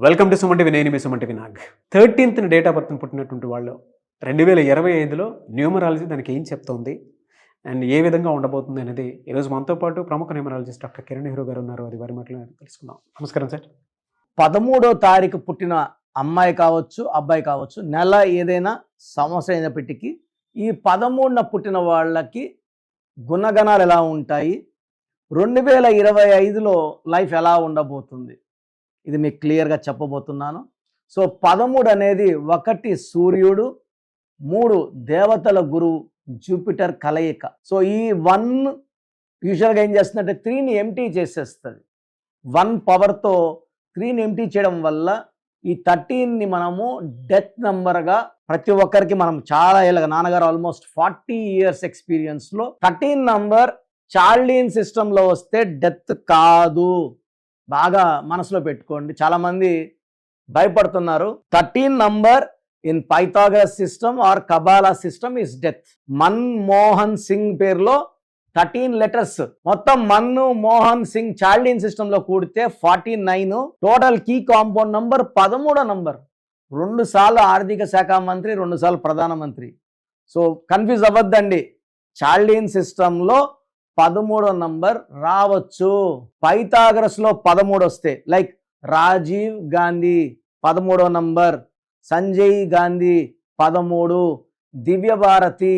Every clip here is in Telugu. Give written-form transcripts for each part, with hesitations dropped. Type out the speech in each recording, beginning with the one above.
Welcome to Suman TV. నేను మీ Suman TV Nag. 13th date of బర్త్ని పుట్టినటువంటి వాళ్ళు 2025లో న్యూమరాలజీ దానికి ఏం చెప్తోంది అండ్ ఏ విధంగా ఉండబోతుంది అనేది ఈరోజు మనతో పాటు ప్రముఖ న్యూమరాలజిస్ట్ డాక్టర్ కిరణ్ నెహ్రూ గారు ఉన్నారు. అది వారి మాటలు తెలుసుకుందాం. నమస్కారం సార్. 13వ తారీఖు పుట్టిన అమ్మాయి కావచ్చు, అబ్బాయి కావచ్చు, నెల ఏదైనా సంవత్సరం అయినప్పటికీ ఈ 13న పుట్టిన వాళ్ళకి గుణగణాలు ఎలా ఉంటాయి, 2025లో లైఫ్ ఎలా ఉండబోతుంది, ఇది మీకు క్లియర్గా చెప్పబోతున్నాను. సో 13 అనేది 1 సూర్యుడు, 3 దేవతల గురువు జూపిటర్ కలయిక. సో ఈ 1 యూజువల్గా ఏం చేస్తుందంటే 3ని ఎంటీ చేసేస్తుంది. 1 పవర్తో 3ని ఎంటీ చేయడం వల్ల ఈ 13ని మనము డెత్ నెంబర్గా ప్రతి ఒక్కరికి మనం చాలా ఏళ్ళగా, నాన్నగారు ఆల్మోస్ట్ 40 years ఎక్స్పీరియన్స్లో 13 నంబర్ చార్లిన్ సిస్టంలో వస్తే డెత్ కాదు. బాగా మనసులో పెట్టుకోండి, చాలామంది భయపడుతున్నారు. 13 number in Pythagoras system or kabbalah system is death. Manmohan Singh పేరులో 13 లెటర్స్ మొత్తం మన్మోహన్ సింగ్ చార్లిన్ సిస్టమ్ లో కూడితే 49. టోటల్ కీ కాంపౌండ్ నంబర్ 13వ నంబర్. 2 సార్లు ఆర్థిక శాఖ మంత్రి, 2 సార్లు ప్రధానమంత్రి. సో కన్ఫ్యూజ్ అవ్వద్దండి, చార్లిన్ సిస్టంలో 13వ నంబర్ రావచ్చు. పైథాగరస్ లో 13 వస్తే లైక్ రాజీవ్ గాంధీ 13వ number, Sanjay Gandhi 13, Divya Bharti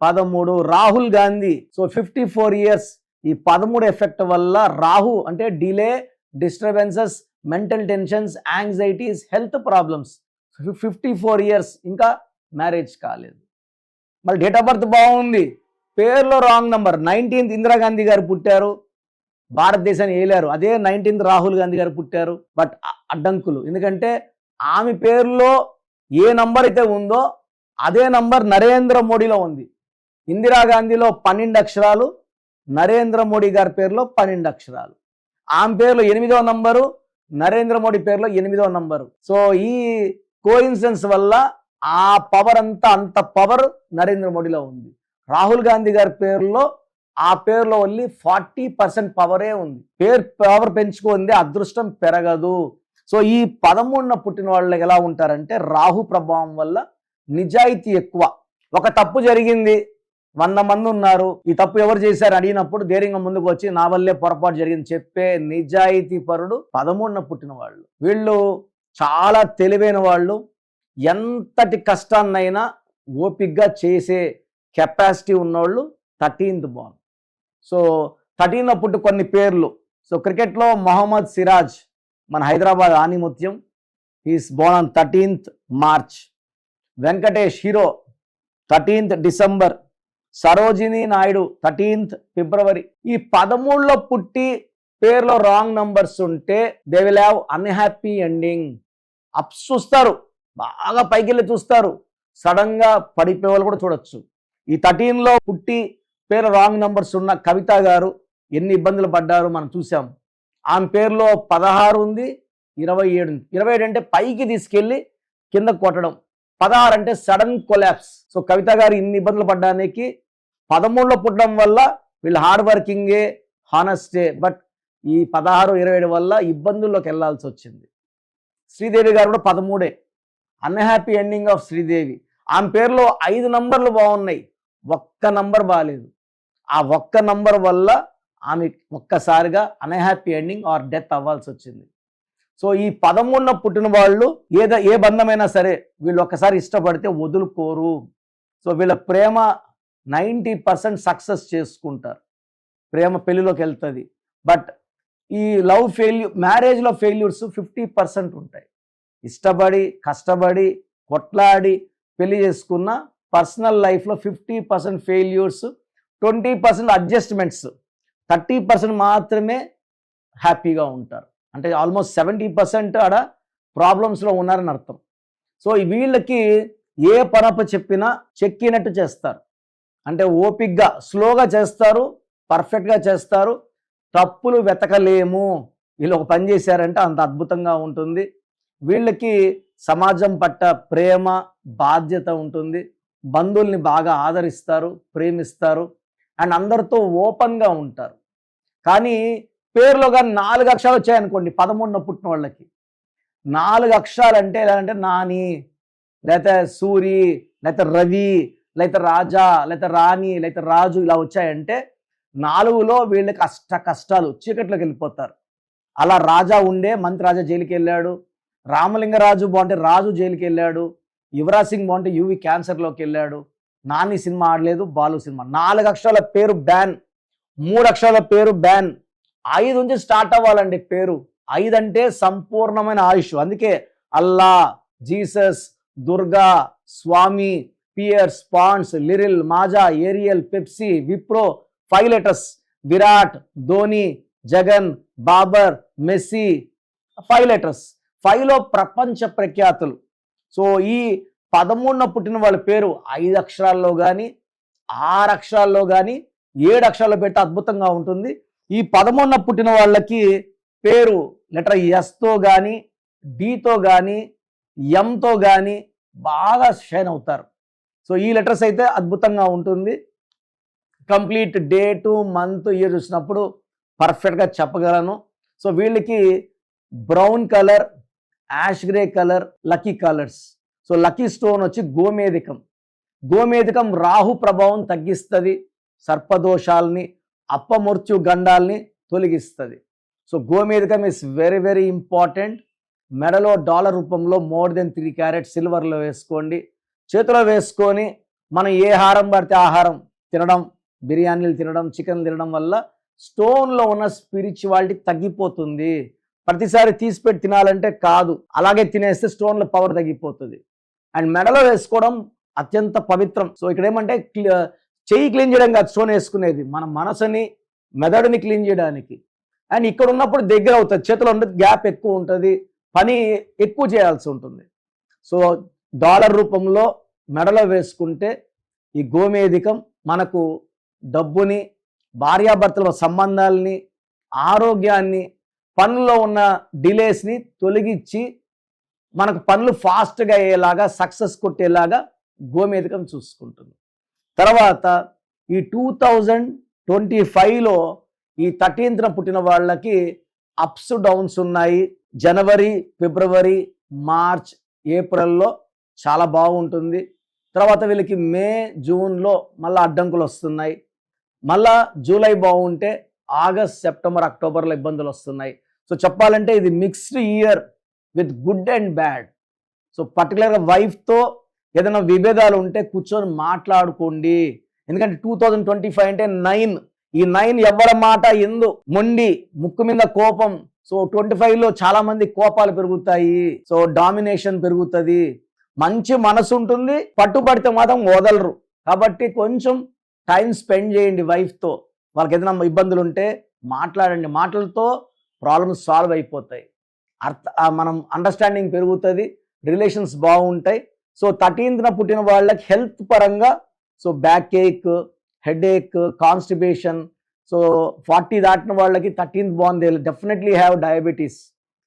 13, Rahul Gandhi. So 54 years. ఈ 13 ఎఫెక్ట్ వల్ల రాహు అంటే delay, disturbances, mental tensions, anxieties, health problems. 54 years ఇంకా మ్యారేజ్ కాలేదు. మళ్ళీ డేట్ ఆఫ్ బర్త్ బాగుంది, పేరులో రాంగ్ నంబర్. 19th ఇందిరాగాంధీ గారు పుట్టారు, భారతదేశాన్ని ఏలారు. అదే 19th రాహుల్ గాంధీ గారు పుట్టారు, బట్ అడ్డంకులు. ఎందుకంటే ఆమె పేరులో ఏ నంబర్ అయితే ఉందో అదే నంబర్ నరేంద్ర మోడీలో ఉంది. ఇందిరాగాంధీలో 12 అక్షరాలు, నరేంద్ర మోడీ గారి పేరులో 12 అక్షరాలు. ఆమె పేరులో 8వ నంబరు, నరేంద్ర మోడీ పేరులో 8వ నంబరు. సో ఈ కోఇన్సిడెన్స్ వల్ల ఆ పవర్ అంత పవర్ నరేంద్ర మోడీలో ఉంది. రాహుల్ గాంధీ గారి పేరులో ఆ పేరులో ఓన్లీ 40% పవరే ఉంది. పేరు పవర్ పెంచుకుంది, అదృష్టం పెరగదు. సో ఈ 13న పుట్టిన వాళ్ళకి ఎలా ఉంటారంటే రాహు ప్రభావం వల్ల నిజాయితీ ఎక్కువ. ఒక తప్పు జరిగింది, 100 మంది ఉన్నారు, ఈ తప్పు ఎవరు చేశారు అడిగినప్పుడు ధైర్యంగా ముందుకు వచ్చి నా వల్లే పొరపాటు జరిగింది చెప్పే నిజాయితీ పరుడు 13న పుట్టిన వాళ్ళు. వీళ్ళు చాలా తెలివైన వాళ్ళు, ఎంతటి కష్టాన్నైనా ఓపిగ్గా చేసే కెపాసిటీ ఉన్నవాళ్ళు 13th బాల్. సో 13న పుట్టి కొన్ని పేర్లు. సో క్రికెట్లో మొహమ్మద్ సిరాజ్, మన హైదరాబాద్ ఆనిముత్యం, is born on 13th March. Venkatesh hero 13th December. Sarojini Naidu 13th February. ఈ 13లో పుట్టి పేర్లో రాంగ్ నంబర్స్ ఉంటే they will have unhappy ending. Ups చూస్తారు, బాగా పైకి వెళ్ళి చూస్తారు, సడన్ గా పడిపోయే వాళ్ళు కూడా చూడొచ్చు. ఈ 13లో పుట్టి పేరు రాంగ్ నంబర్స్ ఉన్న కవిత గారు ఎన్ని ఇబ్బందులు పడ్డారు మనం చూసాం. ఆమె పేరులో 16 ఉంది, 27 ఉంది. 27 అంటే పైకి తీసుకెళ్ళి కింద కొట్టడం, 16 అంటే సడన్ కొలాప్స్. సో కవిత గారు ఇన్ని ఇబ్బందులు పడ్డానికి 13లో పుట్టడం వల్ల వీళ్ళు హార్డ్ వర్కింగే, హానెస్టే. బట్ ఈ 16, 27 వల్ల ఇబ్బందుల్లోకి వెళ్లాల్సి వచ్చింది. శ్రీదేవి గారు కూడా 13. Unhappy ending of Sridevi. ఆమె పేరులో 5 నంబర్లు బాగున్నాయి, ఒక్క నంబర్ బాగాలేదు. ఆ ఒక్క నంబర్ వల్ల ఆమె ఒక్కసారిగా అన్హ్యాపీ ఎండింగ్ ఆర్ డెత్ అవ్వాల్సి వచ్చింది. సో ఈ 13న పుట్టిన వాళ్ళు ఏ బంధమైనా సరే వీళ్ళు ఒక్కసారి ఇష్టపడితే వదులుకోరు. సో వీళ్ళ ప్రేమ 90% సక్సెస్ చేసుకుంటారు, ప్రేమ పెళ్లిలోకి వెళ్తుంది. బట్ ఈ లవ్ ఫెయిల్యూర్, మ్యారేజ్లో ఫెయిల్యూర్స్ 50% ఉంటాయి. ఇష్టపడి కష్టపడి కొట్లాడి పెళ్లి చేసుకున్న పర్సనల్ లైఫ్లో 50% ఫెయిల్యూర్స్, 20% అడ్జస్ట్మెంట్స్, 30% మాత్రమే హ్యాపీగా ఉంటారు. అంటే ఆల్మోస్ట్ 70% ఆడ ప్రాబ్లమ్స్లో ఉన్నారని అర్థం. సో వీళ్ళకి ఏ పనప చెప్పినా చెక్కినట్టు చేస్తారు. అంటే ఓపిక్గా స్లోగా చేస్తారు, పర్ఫెక్ట్గా చేస్తారు, తప్పులు వెతకలేము. వీళ్ళు ఒక పని చేశారంటే అంత అద్భుతంగా ఉంటుంది. వీళ్ళకి సమాజం పట్ల ప్రేమ, బాధ్యత ఉంటుంది. బంధువుల్ని బాగా ఆదరిస్తారు, ప్రేమిస్తారు అండ్ అందరితో ఓపెన్గా ఉంటారు. కానీ పేరులో కానీ 4 అక్షరాలు వచ్చాయనుకోండి 13న పుట్టిన వాళ్ళకి, 4 అక్షరాలు అంటే ఎలా అంటే నాని, లేకపోతే సూరి, లేకపోతే రవి, లేకపోతే రాజా, లేకపోతే రాణి, లేకపోతే రాజు ఇలా వచ్చాయంటే 4లో వీళ్ళకి కష్టాలు చీకట్లోకి వెళ్ళిపోతారు. అలా రాజా ఉండే మంత్రి రాజా జైలుకి వెళ్ళాడు. రామలింగరాజు బాగుంటే రాజు జైలుకి వెళ్ళాడు. యువరాజ్ సింగ్ బాగుంటే యువి క్యాన్సర్లోకి వెళ్ళాడు. నాని సినిమా ఆడలేదు, బాలు సినిమా. 4 అక్షరాల పేరు బ్యాన్, 3 అక్షరాల పేరు బ్యాన్. 5 నుంచి స్టార్ట్ అవ్వాలండి పేరు. 5 అంటే సంపూర్ణమైన ఆయుష్. అందుకే Allah, Jesus, Durga, Swami, Pears, Ponds, Liril, Maaza, Ariel, Pepsi, Wipro, 5 letters. Virat, Dhoni, Jagan, Babar, Messi, 5 letters. 5లో ప్రపంచ ప్రఖ్యాతులు. సో ఈ 13న పుట్టిన వాళ్ళ పేరు 5 అక్షరాల్లో కానీ 6 అక్షరాల్లో కానీ 7 అక్షరాల్లో పెడితే అద్భుతంగా ఉంటుంది. ఈ 13న పుట్టిన వాళ్ళకి పేరు లెటర్ ఎస్తో కానీ, డితో కానీ, ఎంతో కానీ బాగా షైన్ అవుతారు. సో ఈ లెటర్స్ అయితే అద్భుతంగా ఉంటుంది. కంప్లీట్ డేటు, మంత్, ఇయర్ చూసినప్పుడు పర్ఫెక్ట్గా చెప్పగలను. సో వీళ్ళకి brown colour, ash grey colour lucky colours. So lucky stone వచ్చి గోమేధికం. గోమేధికం రాహు ప్రభావం తగ్గిస్తుంది, సర్పదోషాలని, అప్పమృత్యు గండాల్ని తొలగిస్తుంది. సో గోమేధికం ఇస్ వెరీ వెరీ ఇంపార్టెంట్. మెడలో డాలర్ రూపంలో మోర్ దెన్ 3 క్యారెట్ సిల్వర్లో వేసుకోండి. చేతిలో వేసుకొని మనం ఏ హారం పడితే ఆహారం తినడం, బిర్యానీలు తినడం, చికెన్ తినడం వల్ల స్టోన్లో ఉన్న స్పిరిచువాలిటీ తగ్గిపోతుంది. ప్రతిసారి తీసిపెట్టి తినాలంటే కాదు, అలాగే తినేస్తే స్టోన్ల పవర్ తగ్గిపోతుంది. అండ్ మెడలో వేసుకోవడం అత్యంత పవిత్రం. సో ఇక్కడ ఏమంటే చెయ్యి క్లీన్ చేయడం కాదు స్టోన్ వేసుకునేది, మన మనసుని, మెదడుని క్లీన్ చేయడానికి. అండ్ ఇక్కడ ఉన్నప్పుడు దగ్గర అవుతుంది, చేతిలో ఉండే గ్యాప్ ఎక్కువ ఉంటుంది, పని ఎక్కువ చేయాల్సి ఉంటుంది. సో డాలర్ రూపంలో మెడలో వేసుకుంటే ఈ గోమేధికం మనకు డబ్బుని, భార్యాభర్తల సంబంధాలని, ఆరోగ్యాన్ని, పనుల్లో ఉన్న డిలేస్ని తొలగించి మనకు పనులు ఫాస్ట్గా అయ్యేలాగా, సక్సెస్ కొట్టేలాగా గోమేధికం చూసుకుంటుంది. తర్వాత ఈ 2025లో ఈ 13న పుట్టిన వాళ్ళకి అప్స్ డౌన్స్ ఉన్నాయి. జనవరి, ఫిబ్రవరి, మార్చ్, ఏప్రిల్లో చాలా బాగుంటుంది. తర్వాత వీళ్ళకి మే, జూన్లో మళ్ళీ అడ్డంకులు వస్తున్నాయి. మళ్ళా జూలై బాగుంటే ఆగస్ట్, సెప్టెంబర్, అక్టోబర్లో ఇబ్బందులు వస్తున్నాయి. సో చెప్పాలంటే ఇది mixed year with good and bad. So పర్టికులర్గా వైఫ్తో ఏదైనా విభేదాలు ఉంటే కూర్చొని మాట్లాడుకోండి. ఎందుకంటే 2025 అంటే 9. ఈ 9 ఎవరి మాట ఎందు, మొండి, ముక్కు మీద కోపం. సో 25లో చాలా మంది కోపాలు పెరుగుతాయి. సో డామినేషన్ పెరుగుతుంది. మంచి మనసు ఉంటుంది, పట్టుబడితే మాత్రం వదలరు. కాబట్టి కొంచెం టైం స్పెండ్ చేయండి వైఫ్తో. వాళ్ళకి ఏదైనా ఇబ్బందులు ఉంటే మాట్లాడండి, మాటలతో ప్రాబ్లమ్స్ సాల్వ్ అయిపోతాయి. మనం అండర్స్టాండింగ్ పెరుగుతుంది, రిలేషన్స్ బాగుంటాయి. సో 13న పుట్టిన వాళ్ళకి హెల్త్ పరంగా so backache, headache, constipation. So 40 దాటిన వాళ్ళకి 13th బాగుంది, definitely have diabetes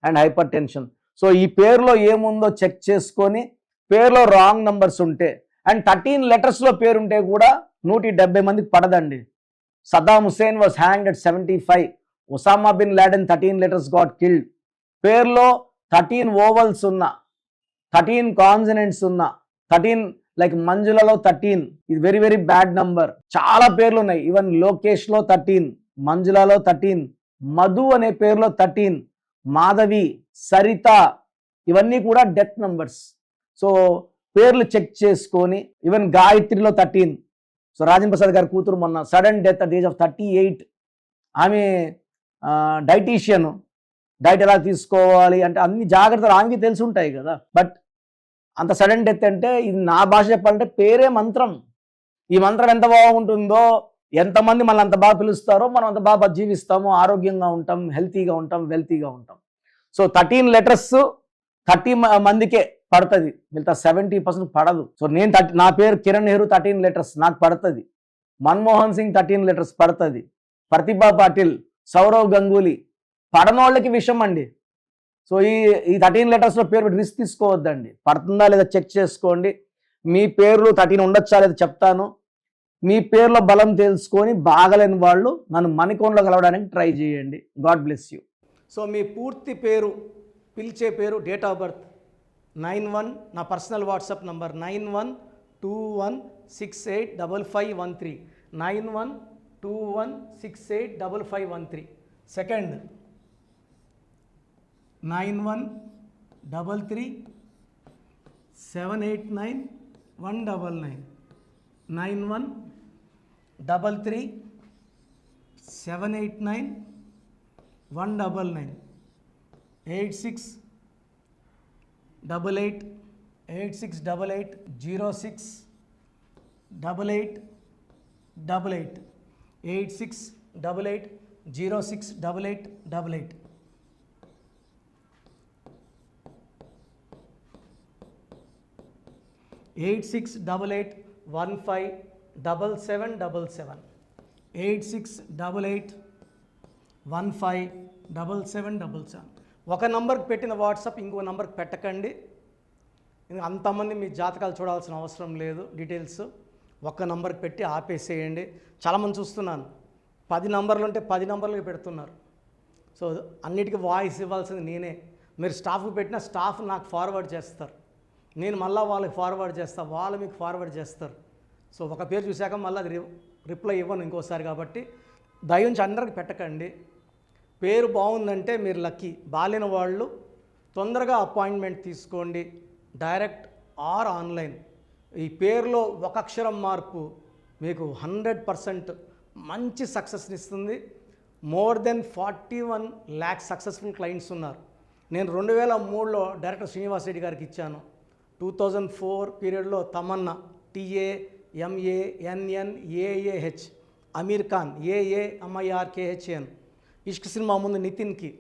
and hypertension. So ఈ పేరులో ఏముందో చెక్ చేసుకొని, పేరులో రాంగ్ నంబర్స్ ఉంటే అండ్ 13 లెటర్స్లో పేరుంటే కూడా 170 మందికి పడదండి. Saddam Hussein was hanged at 75. Osama bin Laden 13 letters got killed. పేరులో 13 ఓవల్స్ ఉన్న, 13 కాన్సనెంట్స్ ఉన్న, 13 లైక్ మంజులలో 13, ఇది వెరీ వెరీ బ్యాడ్ నంబర్. చాలా పేర్లు ఉన్నాయి. ఈవెన్ లోకేష్లో 13, మంజులలో 13, మధు అనే పేరులో 13, మాధవి, సరిత, ఇవన్నీ కూడా డెత్ నంబర్స్. సో పేర్లు చెక్ చేసుకొని, ఈవెన్ గాయత్రిలో 13. సో రాజేంద్ర ప్రసాద్ గారి కూతురు మొన్న sudden death at age of 38. ఆమె డైటీషియన్, డైట్ ఎలా తీసుకోవాలి అంటే అన్ని జాగ్రత్తలు ఆమెకి తెలిసి ఉంటాయి కదా. బట్ అంత సడన్ డెత్ అంటే, ఇది నా భాష చెప్పాలంటే పేరే మంత్రం. ఈ మంత్రం ఎంత బాగుంటుందో, ఎంతమంది మనల్ని అంత బాగా పిలుస్తారో మనం అంత బాగా జీవిస్తాము, ఆరోగ్యంగా ఉంటాం, హెల్తీగా ఉంటాం, వెల్తీగా ఉంటాం. సో 13 లెటర్స్ 30 మందికే పడుతుంది, మిగతా 70% పడదు. సో నేను నా పేరు కిరణ్ నెహ్రూ 13 లెటర్స్ నాకు పడుతుంది. మన్మోహన్ సింగ్ 13 లెటర్స్ పడుతుంది. ప్రతిభా పాటిల్, సౌరవ్ గంగూలీ, పడనోళ్ళకి విషయం అండి. సో ఈ 13 లెటర్స్లో పేరు పెట్టి రిస్క్ తీసుకోవద్దండి. పడుతుందా లేదా చెక్ చేసుకోండి. మీ పేర్లు 13 ఉండొచ్చా లేదా చెప్తాను. మీ పేర్లో బలం తెలుసుకొని బాగలేని వాళ్ళు నన్ను మణికొండలో కలవడానికి ట్రై చేయండి. God bless you. సో మీ పూర్తి పేరు పిలిచే పేరు, డేట్ ఆఫ్ బర్త్ 91, నా పర్సనల్ వాట్సాప్ నంబర్ 9121685513, 9121685513. సెకండ్ 9133789199, 9133789199, 868886880688, 8688068888. 8688157777, 8688157777. ఒక నంబర్కి పెట్టిన వాట్సాప్ ఇంకో నంబర్కి పెట్టకండి. అంతమంది మీ జాతకాలు చూడాల్సిన అవసరం లేదు. డీటెయిల్స్ ఒక్క నంబర్కి పెట్టి ఆపేసేయండి. చాలామంది చూస్తున్నాను 10 నంబర్లు ఉంటే 10 నంబర్లకి పెడుతున్నారు. సో అన్నిటికీ వాయిస్ ఇవ్వాల్సింది నేనే. మీరు స్టాఫ్కి పెట్టిన స్టాఫ్ నాకు ఫార్వర్డ్ చేస్తారు, నేను మళ్ళీ వాళ్ళకి ఫార్వర్డ్ చేస్తాను, వాళ్ళు మీకు ఫార్వర్డ్ చేస్తారు. సో ఒక పేరు చూశాక మళ్ళీ అది రిప్లై ఇవ్వను ఇంకోసారి. కాబట్టి దయించి అందరికి పెట్టకండి. పేరు బాగుందంటే మీరు లక్కీ. బాలేని వాళ్ళు తొందరగా అపాయింట్మెంట్ తీసుకోండి, డైరెక్ట్ ఆర్ ఆన్లైన్. ఈ పేరులో ఒక అక్షరం మార్పు మీకు 100% మంచి సక్సెస్ని ఇస్తుంది. More than 41 lakh successful clients ఉన్నారు. నేను 2003లో డైరెక్టర్ శ్రీనివాస్ రెడ్డి గారికి ఇచ్చాను. 2004 పీరియడ్లో తమన్నా, TAMANNAAH, అమీర్ ఖాన్, AAMIRKHAN, ఇష్క్ సినిమా ముందు నితిన్కి,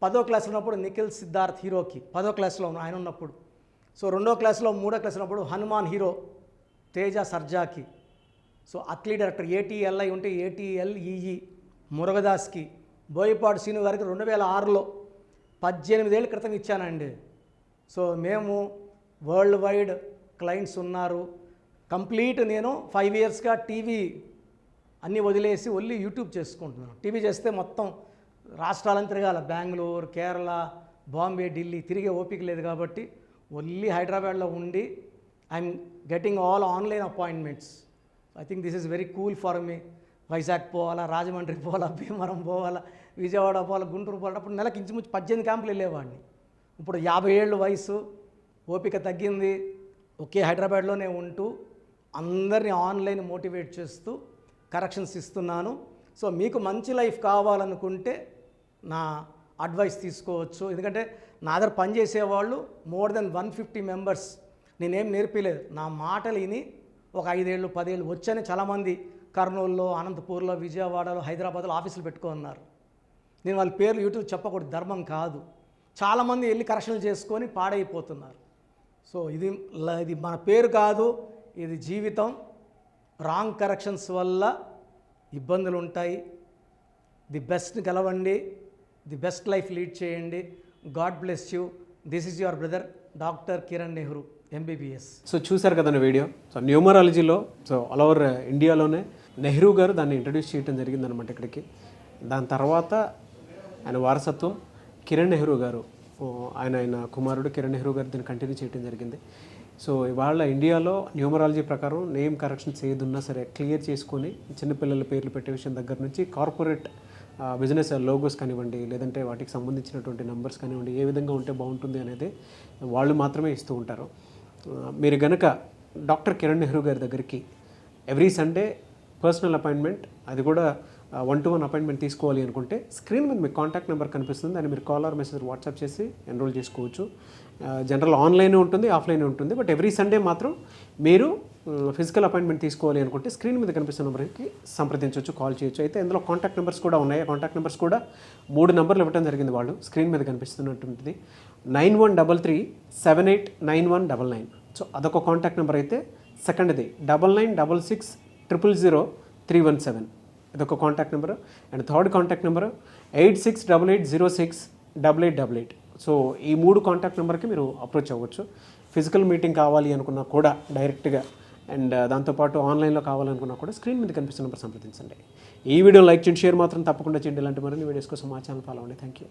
10వ క్లాస్ ఉన్నప్పుడు నిఖిల్ సిద్ధార్థ్ హీరోకి, 10వ క్లాస్లో ఆయన ఉన్నప్పుడు. సో 2వ క్లాస్లో 3వ క్లాస్ ఉన్నప్పుడు హనుమాన్ హీరో తేజ సర్జాకి. సో అట్లీ డైరెక్టర్ ATLI ఉంటే ATLEE మురుగదాస్కి, బోయపాడు శ్రీను గారికి 2006లో 18 ఏళ్ళ క్రితం ఇచ్చానండి. సో మేము వరల్డ్ వైడ్ క్లయింట్స్ ఉన్నారు. కంప్లీట్ నేను 5 ఇయర్స్గా టీవీ అన్నీ వదిలేసి ఓన్లీ యూట్యూబ్ చేసుకుంటున్నాను. టీవీ చేస్తే మొత్తం రాష్ట్రాలను తిరగాల, బెంగళూరు, కేరళ, బాంబే, ఢిల్లీ తిరిగే ఓపిక లేదు. కాబట్టి ఓన్లీ హైదరాబాద్లో ఉండి I'm getting all online appointments. I think this is very cool for me. Vizag పోవాలా, రాజమండ్రి పోవాలా, భీమవరం పోవాలా, విజయవాడ పోవాలా, గుంటూరు పోవాలా. అప్పుడు నెలకి ఇంచుమించు 18 క్యాంపులు వెళ్ళేవాడిని. ఇప్పుడు 50 ఏళ్ళు వయసు, ఓపిక తగ్గింది. ఒకే హైదరాబాద్లోనే ఉంటూ అందరినీ ఆన్లైన్ మోటివేట్ చేస్తూ కరెక్షన్స్ ఇస్తున్నాను. సో మీకు మంచి లైఫ్ కావాలనుకుంటే నా అడ్వైస్ తీసుకోవచ్చు. ఎందుకంటే నా దగ్గర పనిచేసేవాళ్ళు మోర్ దెన్ 150 మెంబర్స్. నేనేం నేర్పిలేదు, నా మాటలు విని ఒక 5 ఏళ్ళు 10 ఏళ్ళు వచ్చని చాలామంది కర్నూలులో, అనంతపూర్లో, విజయవాడలో, హైదరాబాద్లో ఆఫీసులు పెట్టుకున్నారు. నేను వాళ్ళ పేర్లు యూట్యూబ్ చెప్పకూడదు, ధర్మం కాదు. చాలామంది వెళ్ళి కరెక్షన్లు చేసుకొని పాడైపోతున్నారు. సో ఇది మన పేరు కాదు, ఇది జీవితం. రాంగ్ కరెక్షన్స్ వల్ల ఇబ్బందులు ఉంటాయి. ది బెస్ట్ గెలవండి, ది బెస్ట్ లైఫ్ లీడ్ చేయండి. God bless you. This is your brother doctor Kiran Nehru, MBBS. So చూశారు కదండి వీడియో. సో న్యూమరాలజీలో సో ఆల్ ఓవర్ ఇండియాలోనే నెహ్రూ గారు దాన్ని ఇంట్రడ్యూస్ చేయడం జరిగిందనమాట ఇక్కడికి. దాని తర్వాత ఆయన వారసత్వం కిరణ్ నెహ్రూ గారు, ఆయన కుమారుడు కిరణ్ నెహ్రూ గారు దీన్ని కంటిన్యూ చేయడం జరిగింది. సో ఇవాళ ఇండియాలో న్యూమరాలజీ ప్రకారం నేమ్ కరెక్షన్స్ ఏదున్నా సరే క్లియర్ చేసుకొని చిన్నపిల్లల పేర్లు పెట్టే విషయం దగ్గర నుంచి కార్పొరేట్ బిజినెస్ లోగోస్ కానివ్వండి, లేదంటే వాటికి సంబంధించినటువంటి నెంబర్స్ కానివ్వండి, ఏ విధంగా ఉంటే బాగుంటుంది అనేది వాళ్ళు మాత్రమే ఇస్తూ ఉంటారు. మీరు గనక డాక్టర్ కిరణ్ నెహ్రూ గారి దగ్గరికి ఎవ్రీ సండే పర్సనల్ అపాయింట్మెంట్, అది కూడా 1-to-1 అపాయింట్మెంట్ తీసుకోవాలి అనుకుంటే స్క్రీన్ మీద మీకు కాంటాక్ట్ నెంబర్ కనిపిస్తుంది, దాన్ని మీరు కాల్ ఆర్ మెసేజ్ వాట్సాప్ చేసి ఎన్రోల్ చేసుకోవచ్చు. జనరల్ ఆన్లైన్ ఉంటుంది, ఆఫ్లైన్ ఉంటుంది. బట్ ఎవ్రీ సండే మాత్రం మీరు ఫిజికల్ అపాయింట్మెంట్ తీసుకోవాలి అనుకుంటే స్క్రీన్ మీద కనిపిస్తున్న నెంబర్కి సంప్రదించవచ్చు, కాల్ చేయొచ్చు. అయితే ఇందులో కాంటాక్ట్ నెంబర్స్ కూడా ఉన్నాయి. కాంటాక్ట్ నెంబర్స్ కూడా 3 నెంబర్లు ఇవ్వడం జరిగింది వాళ్ళు. స్క్రీన్ మీద కనిపిస్తున్నటువంటిది 9133789199. సో అదొక కాంటాక్ట్ నెంబర్ అయితే. సెకండ్ది 9966000317, ఇదొక contact number. And third contact number 8688068888. So ఈ 3 కాంటాక్ట్ నెంబర్కి మీరు అప్రోచ్ అవ్వచ్చు. ఫిజికల్ మీటింగ్ కావాలి అనుకున్నా కూడా డైరెక్ట్గా, అండ్ దాంతోపాటు ఆన్లైన్లో కావాలనుకున్నా కూడా స్క్రీన్ మీద కనిపిస్తున్న నెంబర్ సంప్రదించండి. ఈ వీడియో లైక్ చేయండి, షేర్ మాత్రం తప్పకుండా చేయండి. ఇలాంటి మరిన్ని వీడియోస్ కోసం మా ఛానల్ ఫాలో అవ్వండి. Thank you.